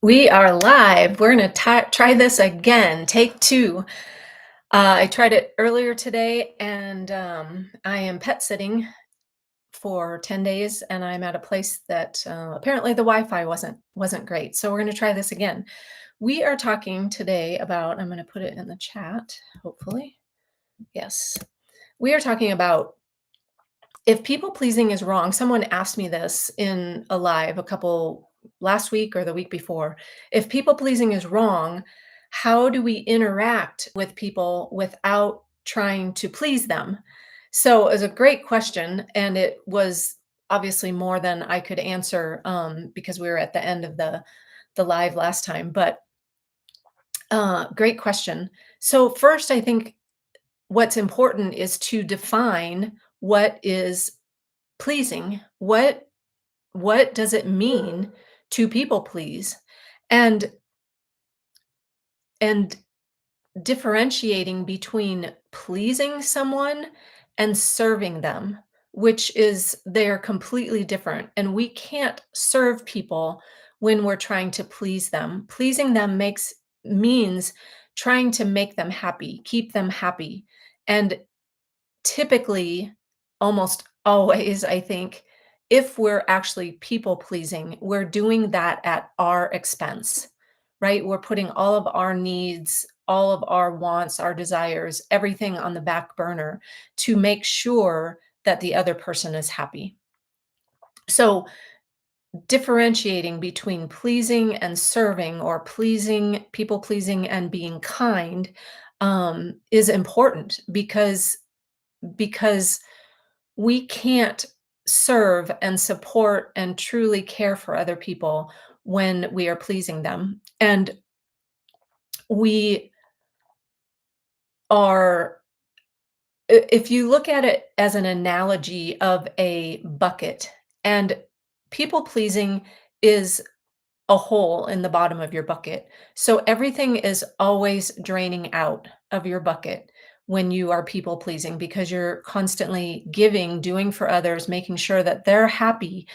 We are live. We're going to try this again. Take two. I tried it earlier today, and I am pet sitting for 10 days, and I'm at a place that apparently the Wi-Fi wasn't great. So we're going to try this again. We are talking today about. I'm going to put it in the chat. Hopefully, yes. We are talking about if people pleasing is wrong. Someone asked me this in a live a couple last week or the week before. If people pleasing is wrong, how do we interact with people without trying to please them? So it was a great question, and it was obviously more than I could answer because we were at the end of the live last time. But great question. So first, I think what's important is to define what is pleasing. What does it mean to people please? And and differentiating between pleasing someone and serving them, which is they're completely different. And we can't serve people when we're trying to please them. Pleasing them means trying to make them happy, keep them happy. And typically, almost always, I think, if we're actually people pleasing, we're doing that at our expense, right? We're putting all of our needs, all of our wants, our desires, everything on the back burner to make sure that the other person is happy. So, differentiating between pleasing and serving, or pleasing, people pleasing, and being kind is important because we can't serve and support and truly care for other people when we are pleasing them. And we are, if you look at it as an analogy of a bucket, and people pleasing is a hole in the bottom of your bucket. So everything is always draining out of your bucket when you are people pleasing because you're constantly giving, doing for others, making sure that they're happy,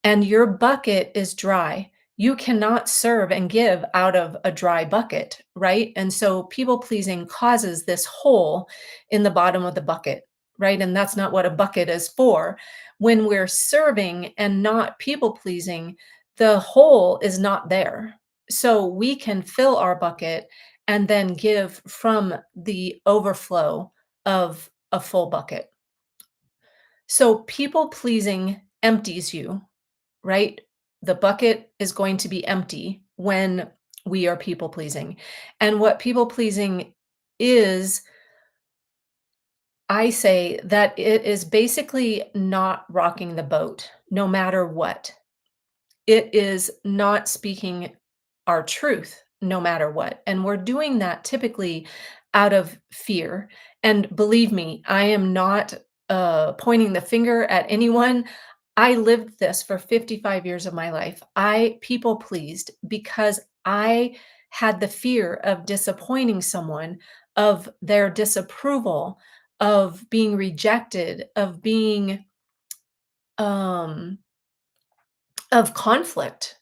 and your bucket is dry. You cannot serve and give out of a dry bucket, right? And so people pleasing causes this hole in the bottom of the bucket, right? And that's not what a bucket is for. When we're serving and not people pleasing, the hole is not there. So we can fill our bucket and then give from the overflow of a full bucket. So people pleasing empties you, right? The bucket is going to be empty when we are people pleasing. And what people pleasing is, I say that it is basically not rocking the boat, no matter what. It is not speaking our truth, no matter what. And we're doing that typically out of fear. And believe me, I am not pointing the finger at anyone. I lived this for 55 years of my life. I people pleased because I had the fear of disappointing someone, of their disapproval, of being rejected, um, of conflict,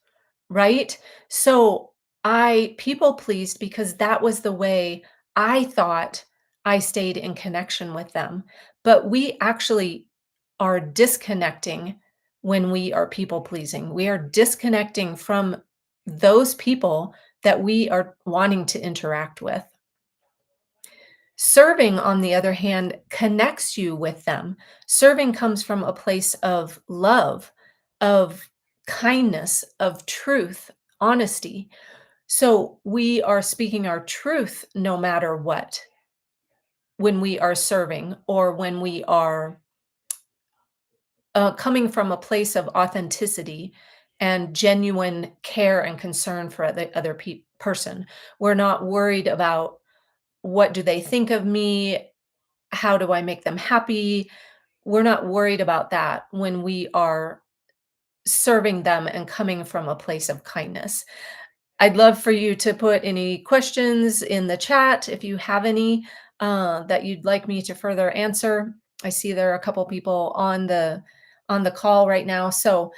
right? So I people pleased because that was the way I thought I stayed in connection with them. But we actually are disconnecting when we are people pleasing. We are disconnecting from those people that we are wanting to interact with. Serving, on the other hand, connects you with them. Serving comes from a place of love, of kindness, of truth, honesty. So we are speaking our truth no matter what when we are serving, or when we are coming from a place of authenticity and genuine care and concern for the other person. We're not worried about what do they think of me, how do I make them happy. We're not worried about that when we are serving them and coming from a place of kindness. I'd love for you to put any questions in the chat if you have any that you'd like me to further answer. I see there are a couple people on the call right now. So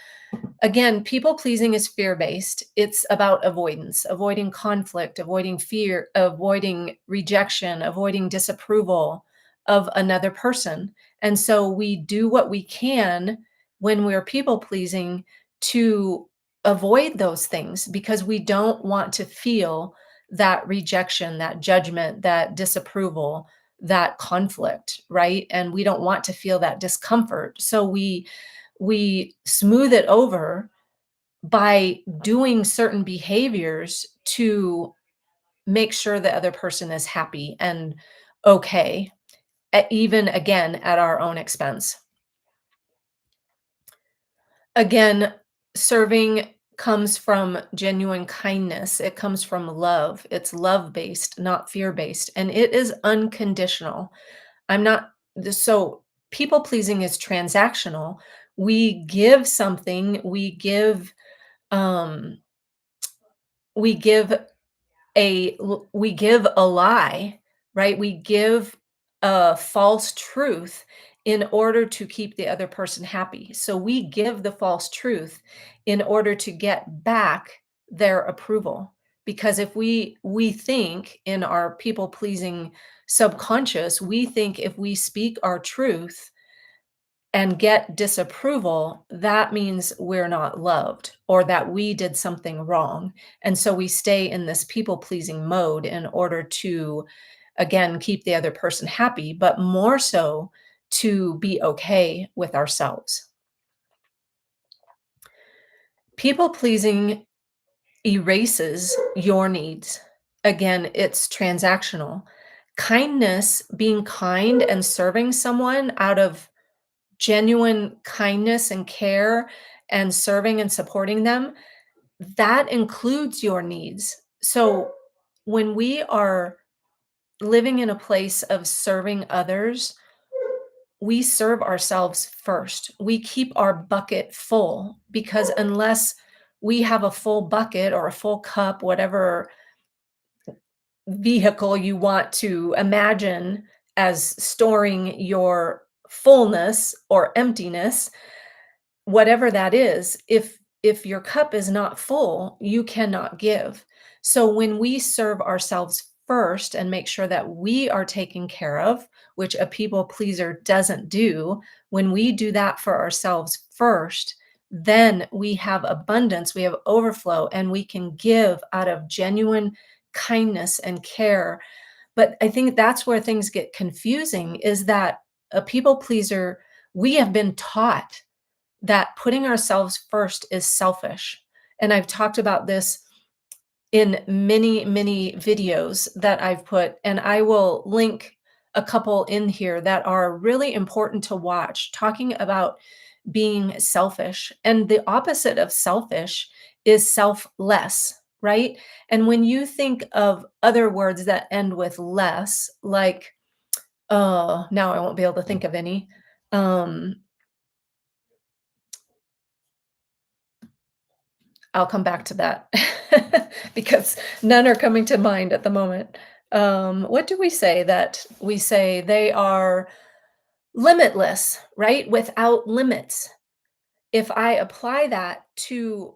Again, people pleasing is fear based. It's about avoidance, avoiding conflict, avoiding fear, avoiding rejection, avoiding disapproval of another person. And so we do what we can when we're people pleasing to avoid those things because we don't want to feel that rejection, that judgment, that disapproval, that conflict, right? And we don't want to feel that discomfort. So we smooth it over by doing certain behaviors to make sure the other person is happy and okay, even again at our own expense. Again, serving comes from genuine kindness. It comes from love. It's love based, not fear based, and it is unconditional. I'm not so people pleasing is transactional. We give something, um we give we give a lie, right? We give a false truth in order to keep the other person happy. So we give the false truth in order to get back their approval. Because if we think in our people pleasing subconscious, we think if we speak our truth and get disapproval, that means we're not loved or that we did something wrong. And so we stay in this people pleasing mode in order to, again, keep the other person happy, but more so to be okay with ourselves. People pleasing erases your needs. Again, it's transactional. Kindness, being kind and serving someone out of genuine kindness and care and serving and supporting them, that includes your needs. So when we are living in a place of serving others, we serve ourselves first. We keep our bucket full because unless we have a full bucket or a full cup, whatever vehicle you want to imagine as storing your fullness or emptiness, whatever that is, if your cup is not full, you cannot give. So when we serve ourselves first and make sure that we are taken care of, which a people pleaser doesn't do, when we do that for ourselves first, then we have abundance, we have overflow, and we can give out of genuine kindness and care. But I think that's where things get confusing is that a people pleaser, we have been taught that putting ourselves first is selfish. And I've talked about this in many, many videos that I've put, and I will link a couple in here that are really important to watch, talking about being selfish. And the opposite of selfish is selfless, right? And when you think of other words that end with less, like, oh, now I won't be able to think of any. Um, I'll come back to that because none are coming to mind at the moment. What do we say that we say they are limitless, right? Without limits. If I apply that to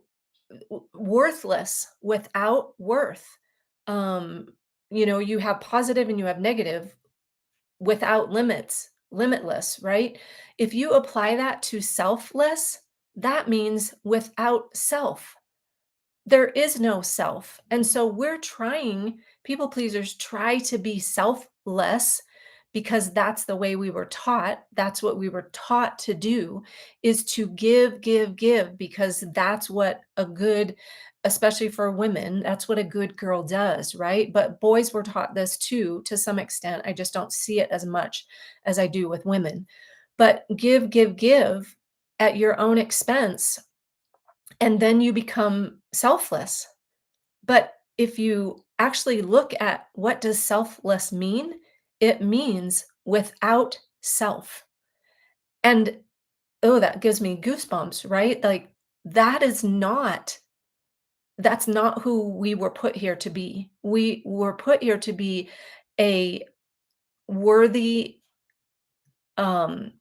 worthless, without worth, um, you have positive and you have negative without limits, limitless, right? If you apply that to selfless, that means without self. There is no self. And so we're trying, people pleasers try to be selfless because that's the way we were taught. That's what we were taught to do is to give, give, give, because that's what a good, especially for women, that's what a good girl does, right? But boys were taught this too, to some extent. I just don't see it as much as I do with women. But give, give, give at your own expense and then you become selfless. But if you actually look at what does selfless mean, it means without self. And oh, that gives me goosebumps, right? Like that is not that's not who we were put here to be. We were put here to be a worthy um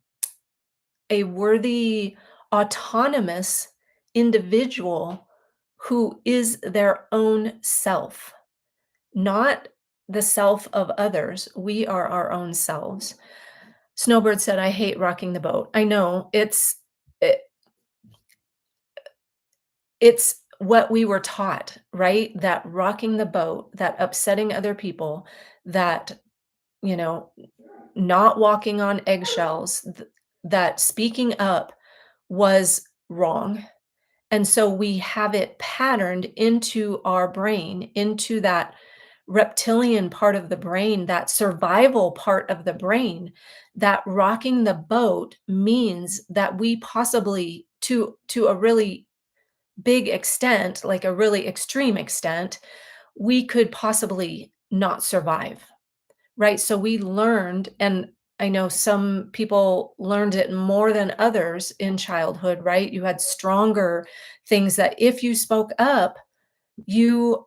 a worthy autonomous individual who is their own self, not the self of others. We are our own selves. Snowbird said, "I hate rocking the boat." I know it, it's what we were taught, right? That rocking the boat, that upsetting other people, that, you know, not walking on eggshells, that speaking up was wrong. And so we have it patterned into our brain, into that reptilian part of the brain, that survival part of the brain, that rocking the boat means that we possibly, to a really big extent, like a really extreme extent, we could possibly not survive, right? So we learned, and I know some people learned it more than others in childhood, right? You had stronger things that if you spoke up, you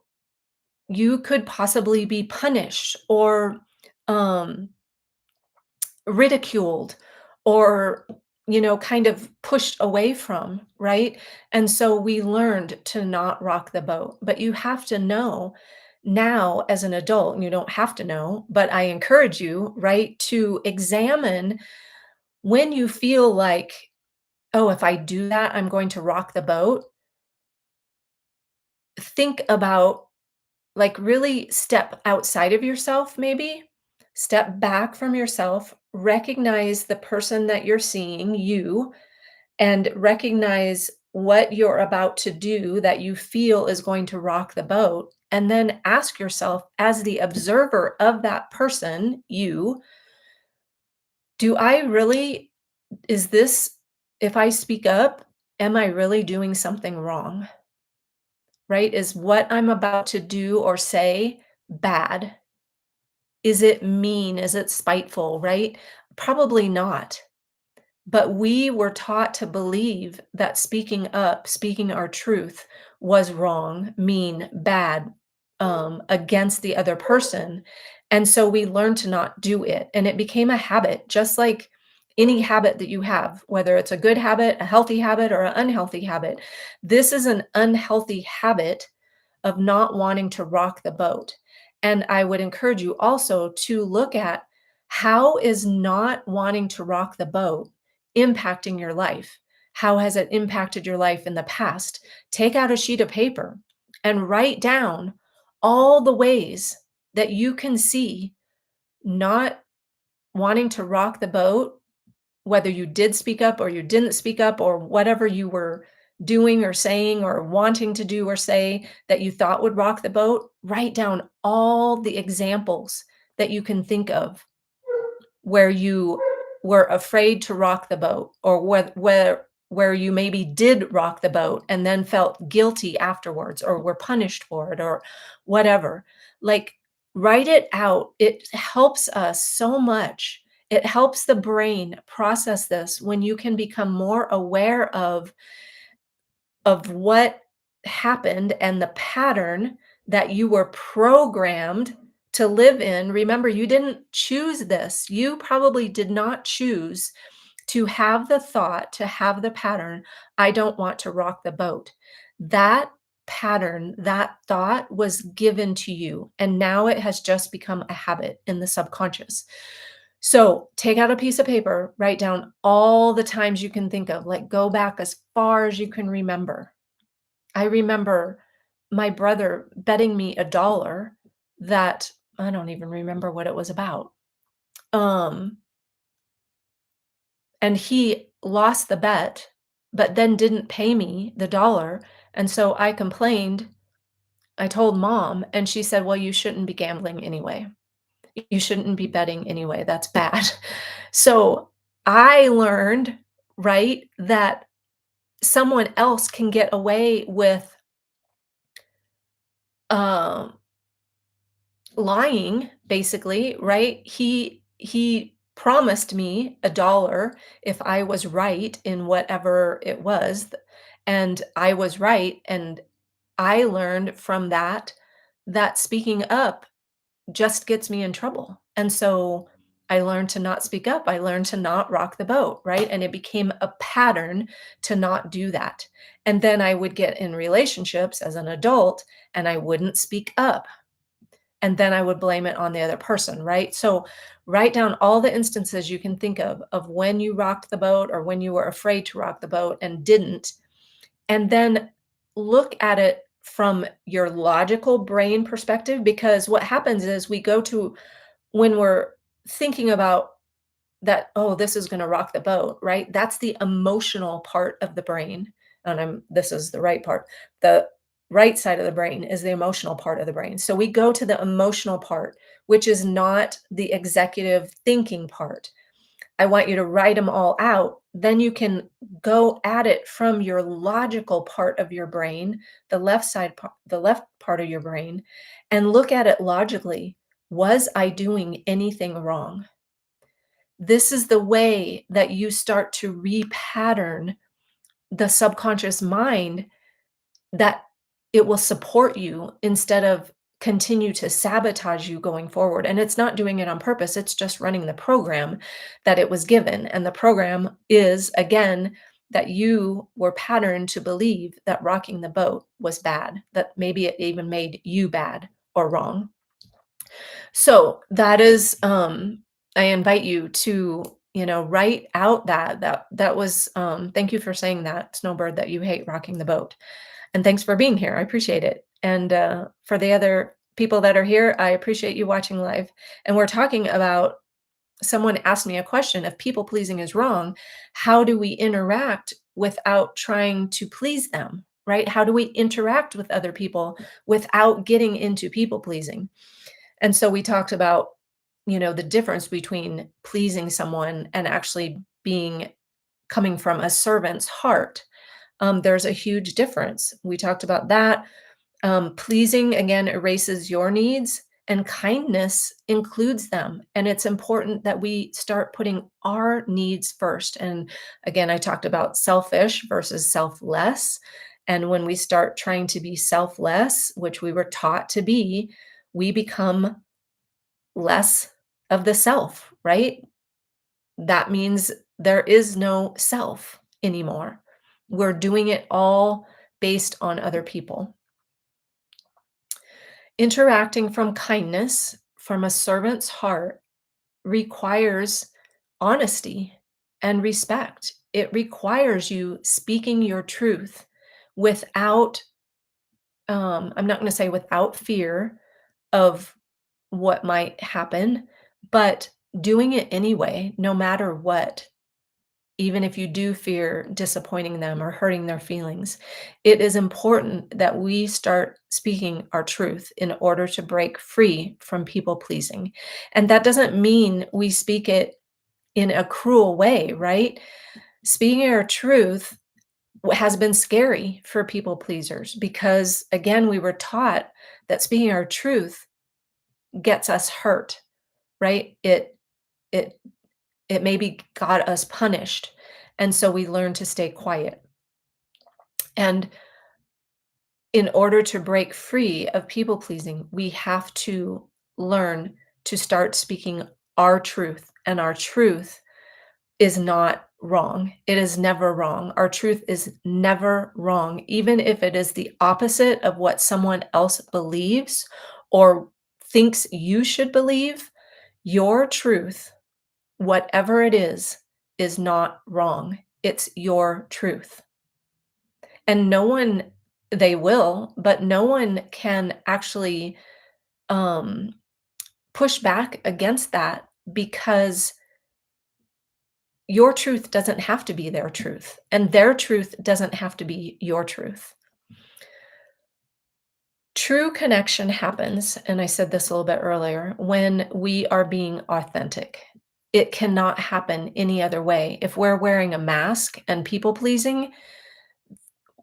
you could possibly be punished or um ridiculed or, kind of pushed away from, right? And so we learned to not rock the boat. But you have to know now as an adult, and you don't have to know, but I encourage you, right, to examine when you feel like, oh, if I do that, I'm going to rock the boat. Think about, like, really step outside of yourself, maybe. Step back from yourself, recognize the person that you're seeing, you, and recognize what you're about to do that you feel is going to rock the boat. And then ask yourself, as the observer of that person, you, do I really, is this, if I speak up, am I really doing something wrong? Right? Is what I'm about to do or say bad? Is it mean? Is it spiteful, right? Probably not. But we were taught to believe that speaking up, speaking our truth was wrong, mean, bad, against the other person. And so we learned to not do it. And it became a habit, just like any habit that you have, whether it's a good habit, a healthy habit, or an unhealthy habit. This is an unhealthy habit of not wanting to rock the boat. And I would encourage you also to look at, how is not wanting to rock the boat impacting your life? How has it impacted your life in the past? Take out a sheet of paper and write down all the ways that you can see not wanting to rock the boat, whether you did speak up or you didn't speak up, or whatever you were doing or saying or wanting to do or say that you thought would rock the boat. Write down all the examples that you can think of where you were afraid to rock the boat, or where you maybe did rock the boat and then felt guilty afterwards or were punished for it or whatever. Like, write it out. It helps us so much. It helps the brain process this when you can become more aware of what happened and the pattern that you were programmed to live in. Remember, you didn't choose this. You probably did not choose to have the thought, to have the pattern, I don't want to rock the boat. That pattern, that thought was given to you, and now it has just become a habit in the subconscious. So take out a piece of paper, write down all the times you can think of, like go back as far as you can remember. I remember my brother betting me $1 that I don't even remember what it was about. Um, and he lost the bet, but then didn't pay me the dollar. And so I complained. I told mom, and she said, "Well, you shouldn't be gambling anyway. You shouldn't be betting anyway. That's bad." So I learned, right, that someone else can get away with um lying, basically, right? He promised me $1 if I was right in whatever it was, and I was right, and I learned from that, that speaking up just gets me in trouble. And so I learned to not speak up. I learned to not rock the boat, right? And it became a pattern to not do that. And then I would get in relationships as an adult and I wouldn't speak up. And then I would blame it on the other person, right? So write down all the instances you can think of when you rocked the boat or when you were afraid to rock the boat and didn't. And then look at it from your logical brain perspective, because what happens is we go to when we're thinking about that, "Oh, this is gonna rock the boat," right? That's the emotional part of the brain, and this is the right part. The right side of the brain is the emotional part of the brain. So we go to the emotional part, which is not the executive thinking part. I want you to write them all out, then you can go at it from your logical part of your brain, the left part of your brain, and look at it logically. Was I doing anything wrong? This is the way that you start to repattern the subconscious mind, that it will support you instead of continue to sabotage you going forward. And it's not doing it on purpose, it's just running the program that it was given. And the program is, again, that you were patterned to believe that rocking the boat was bad, that maybe it even made you bad or wrong. So that is, I invite you to, write out that was, thank you for saying that, Snowbird, that you hate rocking the boat. And thanks for being here. I appreciate it. And for the other people that are here, I appreciate you watching live. And we're talking about, someone asked me a question: if people pleasing is wrong, how do we interact without trying to please them? Right? How do we interact with other people without getting into people pleasing? And so we talked about, the difference between pleasing someone and actually being coming from a servant's heart. There's a huge difference. We talked about that. Pleasing, again, erases your needs, and kindness includes them. And it's important that we start putting our needs first. And again, I talked about selfish versus selfless. And when we start trying to be selfless, which we were taught to be, we become less of the self, right? That means there is no self anymore. We're doing it all based on other people. Interacting from kindness, from a servant's heart, requires honesty and respect. It requires you speaking your truth without, I'm not going to say without fear of what might happen, but doing it anyway, no matter what. Even if you do fear disappointing them or hurting their feelings, it is important that we start speaking our truth in order to break free from people pleasing. And that doesn't mean we speak it in a cruel way, right? Speaking our truth has been scary for people pleasers because, again, we were taught that speaking our truth gets us hurt, right? It it maybe got us punished. And so we learn to stay quiet. And in order to break free of people pleasing, we have to learn to start speaking our truth. And our truth is not wrong. It is never wrong. Our truth is never wrong, even if it is the opposite of what someone else believes or thinks you should believe. Your truth, whatever it is not wrong. It's your truth. And no one, they will, but no one can actually um, push back against that, because your truth doesn't have to be their truth, and their truth doesn't have to be your truth. True connection happens, and I said this a little bit earlier, when we are being authentic. It cannot happen any other way. If we're wearing a mask and people pleasing,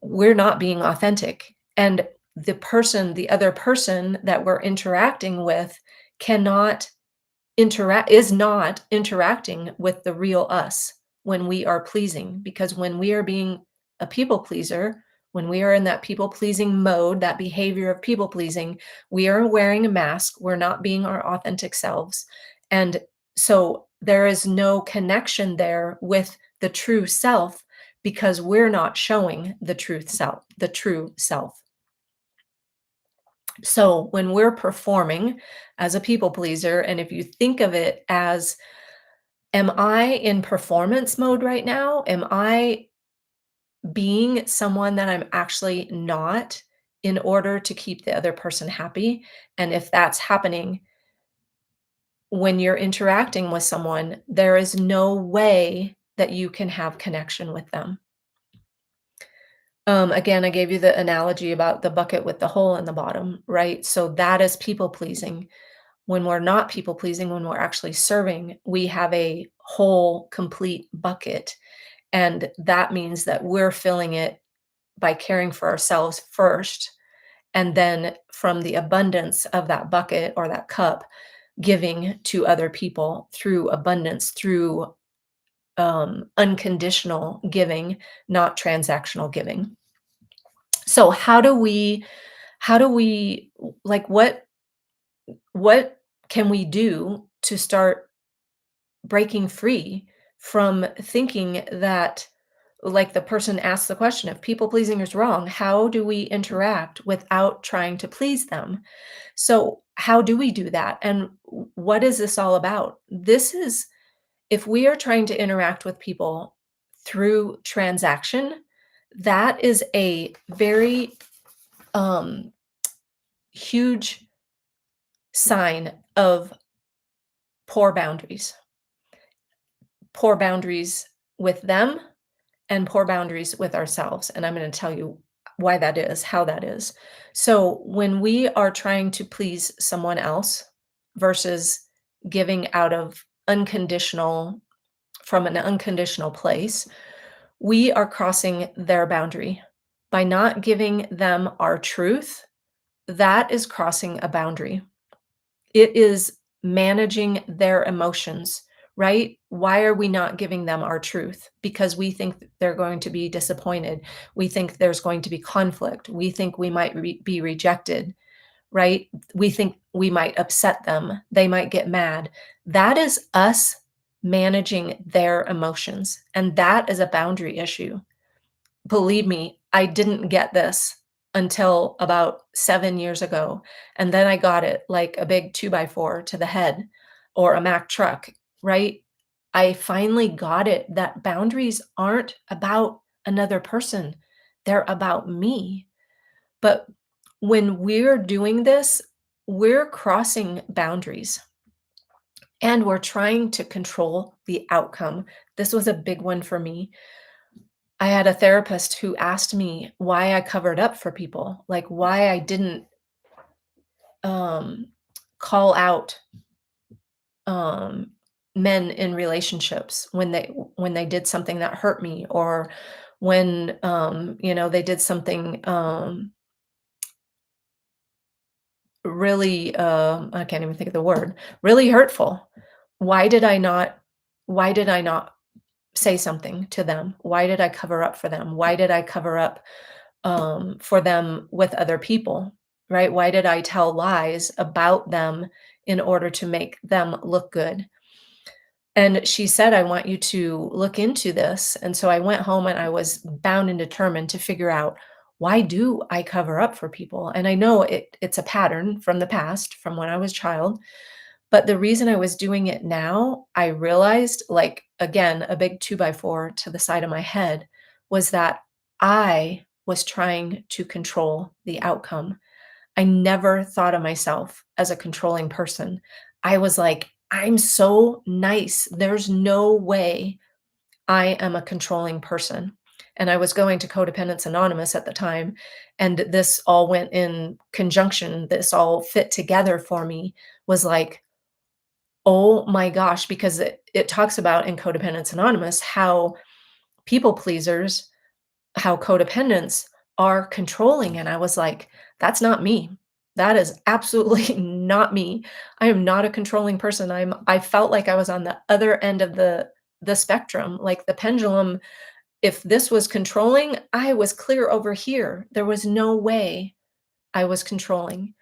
we're not being authentic. And the other person that we're interacting with cannot is not interacting with the real us when we are pleasing. Because when we are being a people pleaser, when we are in that people pleasing mode, that behavior of people pleasing, we are wearing a mask. We're not being our authentic selves. And So there is no connection there with the true self because we're not showing the true self. So when we're performing as a people pleaser, and if you think of it as, am I in performance mode right now? Am I being someone that I'm actually not in order to keep the other person happy? And if that's happening when you're interacting with someone, there is no way that you can have connection with them. Again, I gave you the analogy about the bucket with the hole in the bottom, right? So that is people pleasing. When we're not people pleasing, when we're actually serving, we have a whole, complete bucket. And that means that we're filling it by caring for ourselves first. And then from the abundance of that bucket or that cup, giving to other people through abundance, through unconditional giving, not transactional giving. So how do we like what can we do to start breaking free from thinking that, like the person asked the question, if people pleasing is wrong, how do we interact without trying to please them? So how do we do that, and what is this all about? This is, if we are trying to interact with people through transaction, that is a very um huge sign of poor boundaries. Poor boundaries with them and poor boundaries with ourselves. And I'm going to tell you why that is, how that is. So, when we are trying to please someone else versus giving out of unconditional, from an unconditional place, we are crossing their boundary. By not giving them our truth, that is crossing a boundary. It is managing their emotions, right? Why are we not giving them our truth? Because we think that they're going to be disappointed. We think there's going to be conflict. We think we might be rejected, right? We think we might upset them. They might get mad. That is us managing their emotions. And that is a boundary issue. Believe me, I didn't get this until about 7 years ago, and then I got it like a big 2 by 4 to the head or a Mack truck, right? I finally got it that boundaries aren't about another person, they're about me. But when we're doing this, we're crossing boundaries and we're trying to control the outcome. This was a big one for me. I had a therapist who asked me why I covered up for people, like why I didn't um, call out um, men in relationships when they did something that hurt me, or when they did something really I can't even think of the word, really hurtful. Why did I not? Why did I not say something to them? Why did I cover up for them? Why did I cover up for them with other people, right? Why did I tell lies about them in order to make them look good? And she said, I want you to look into this. And so I went home and I was bound and determined to figure out, why do I cover up for people? And I know it's a pattern from the past, from when I was a child. But the reason I was doing it now, I realized, like, again, a big 2 by 4 to the side of my head, was that I was trying to control the outcome. I never thought of myself as a controlling person. I was like, "I'm so nice. There's no way I am a controlling person." And I was going to Codependence Anonymous at the time, and this all went in conjunction. This all fit together for me, was like, oh my gosh, because it talks about in Codependence Anonymous how people pleasers, how codependents are controlling. And I was like, that's not me. That is absolutely not me. I am not a controlling person. I felt like I was on the other end of the spectrum, like the pendulum. If this was controlling, I was clear over here. There was no way I was controlling.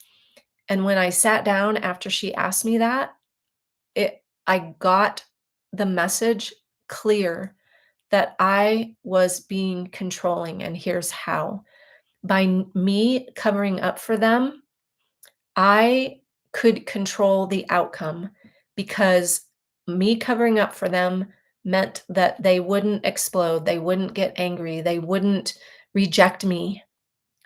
And when I sat down after she asked me that, it I got the message clear that I was being controlling, and here's how. By me covering up for them, I could control the outcome because me covering up for them meant that they wouldn't explode, they wouldn't get angry, they wouldn't reject me,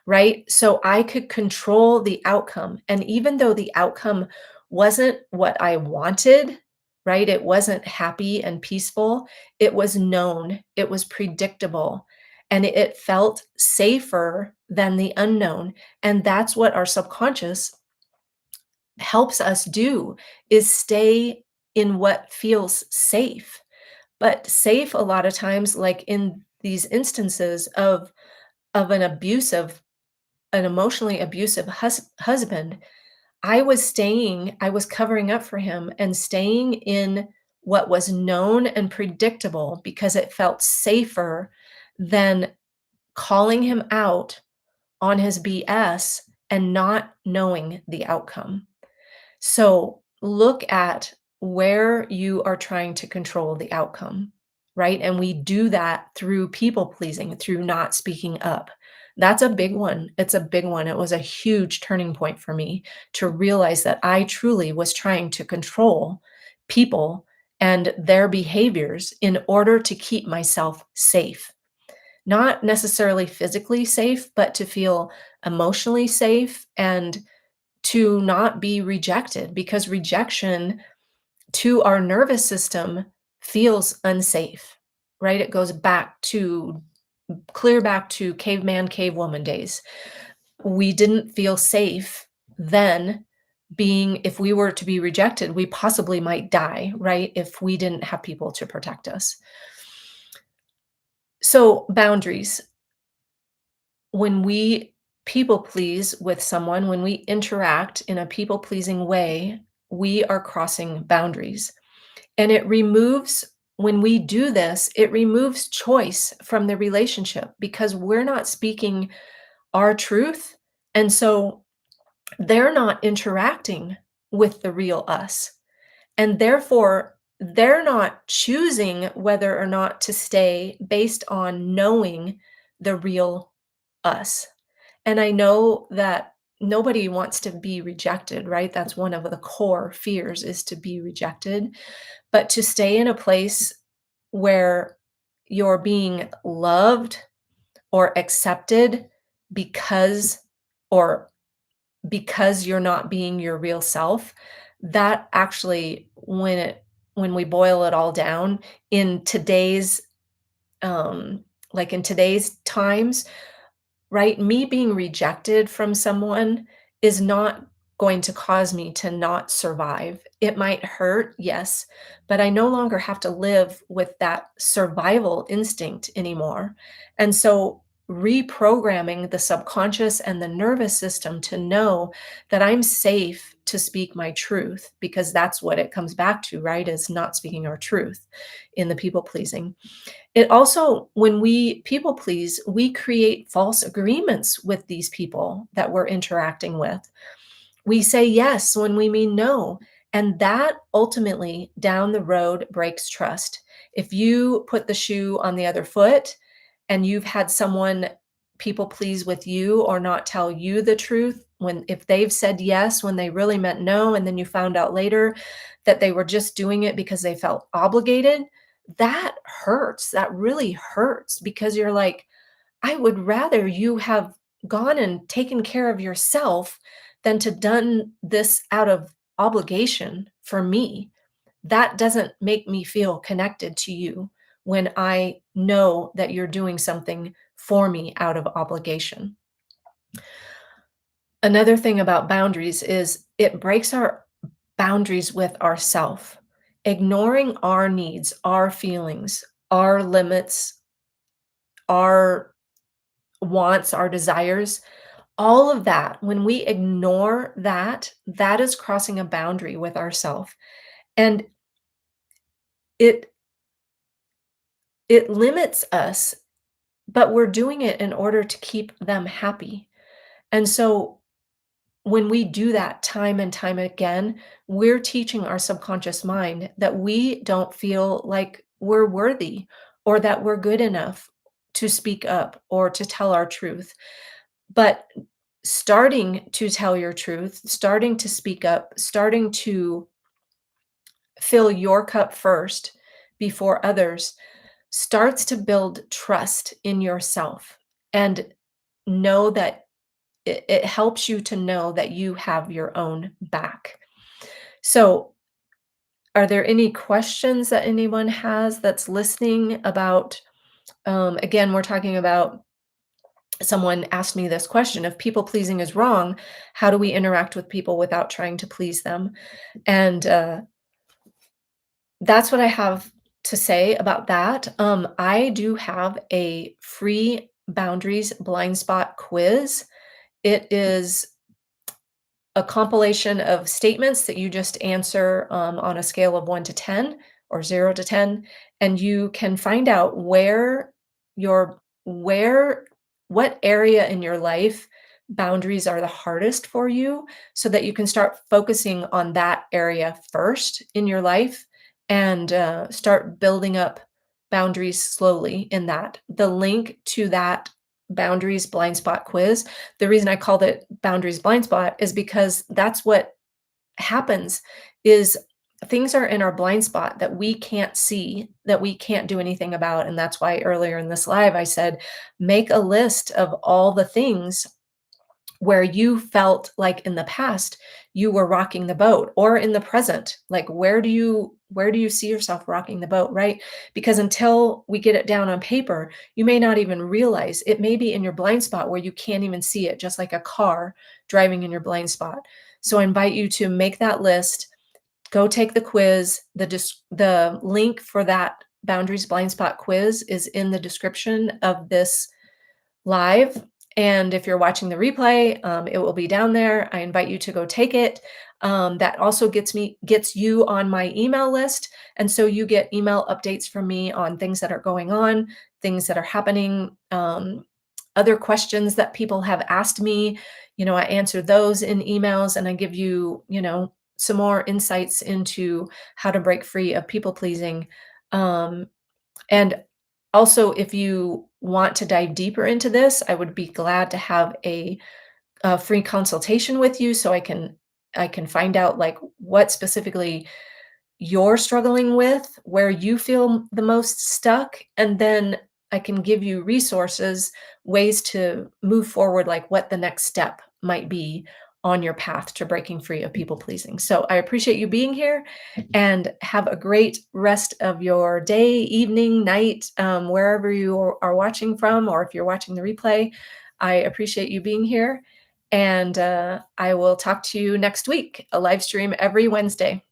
right? So I could control the outcome. And even though the outcome wasn't what I wanted, right? It wasn't happy and peaceful. It was known, it was predictable, and it felt safer than the unknown. And that's what our subconscious helps us do is stay in what feels safe. But safe a lot of times, like in these instances of an emotionally abusive husband, I was covering up for him and staying in what was known and predictable because it felt safer than calling him out on his BS and not knowing the outcome. So look at where you are trying to control the outcome, right? And we do that through people pleasing, through not speaking up. That's a big one. It's a big one. It was a huge turning point for me to realize that I truly was trying to control people and their behaviors in order to keep myself safe. Not necessarily physically safe, but to feel emotionally safe and to not be rejected because rejection to our nervous system feels unsafe, right? It goes back to clear back to caveman, cavewoman days. We didn't feel safe then being if we were to be rejected, we possibly might die, right? If we didn't have people to protect us. So, boundaries. When we people please with someone, when we interact in a people pleasing way, we are crossing boundaries. And it removes, when we do this, it removes choice from the relationship because we're not speaking our truth. And so they're not interacting with the real us. And therefore, they're not choosing whether or not to stay based on knowing the real us. And I know that nobody wants to be rejected, right? That's one of the core fears is to be rejected. But to stay in a place where you're being loved or accepted because or because you're not being your real self, that actually when we boil it all down in today's like in today's times, right? Me being rejected from someone is not going to cause me to not survive. It might hurt, yes, but I no longer have to live with that survival instinct anymore. And so, reprogramming the subconscious and the nervous system to know that I'm safe to speak my truth, because that's what it comes back to, right? Is not speaking our truth in the people pleasing. It also, when we people please, we create false agreements with these people that we're interacting with. We say yes when we mean no. And that ultimately down the road breaks trust. If you put the shoe on the other foot and you've had someone people please with you or not tell you the truth, when if they've said yes when they really meant no, and then you found out later that they were just doing it because they felt obligated, that hurts. That really hurts because you're like, I would rather you have gone and taken care of yourself than to done this out of obligation for me. That doesn't make me feel connected to you when I know that you're doing something for me out of obligation. Another thing about boundaries is it breaks our boundaries with ourself. Ignoring our needs, our feelings, our limits, our wants, our desires, all of that, when we ignore that, that is crossing a boundary with ourself. And it it limits us, but we're doing it in order to keep them happy. And so when we do that time and time again, we're teaching our subconscious mind that we don't feel like we're worthy or that we're good enough to speak up or to tell our truth. But starting to tell your truth, starting to speak up, starting to fill your cup first before others starts to build trust in yourself and know that it helps you to know that you have your own back. So, are there any questions that anyone has that's listening about? Again, we're talking about someone asked me this question: if people pleasing is wrong, how do we interact with people without trying to please them? And that's what I have to say about that. I do have a free boundaries blind spot quiz. It is a compilation of statements that you just answer on a scale of 1 to 10 or 0 to 10, and you can find out your where what area in your life boundaries are the hardest for you, so that you can start focusing on that area first in your life and start building up boundaries slowly in that. The link to that boundaries blind spot quiz, the reason I called it boundaries blind spot is because that's what happens is things are in our blind spot that we can't see, that we can't do anything about. And that's why earlier in this live I said, make a list of all the things where you felt like in the past you were rocking the boat, or in the present, like where do you see yourself rocking the boat, right? Because until we get it down on paper, you may not even realize it may be in your blind spot where you can't even see it, just like a car driving in your blind spot. So I invite you to make that list, go take the quiz. The link for that boundaries blind spot quiz is in the description of this live. And if you're watching the replay, it will be down there. I invite you to go take it. That also gets you on my email list, and so you get email updates from me on things that are going on, things that are happening, other questions that people have asked me. I answer those in emails, and I give you, some more insights into how to break free of people pleasing. And also, if you want to dive deeper into this, I would be glad to have a free consultation with you so I can find out like what specifically you're struggling with, where you feel the most stuck, and then I can give you resources, ways to move forward, like what the next step might be on your path to breaking free of people pleasing. So I appreciate you being here, and have a great rest of your day, evening, night, wherever you are watching from, or if you're watching the replay. I appreciate you being here, and I will talk to you next week, a live stream every Wednesday.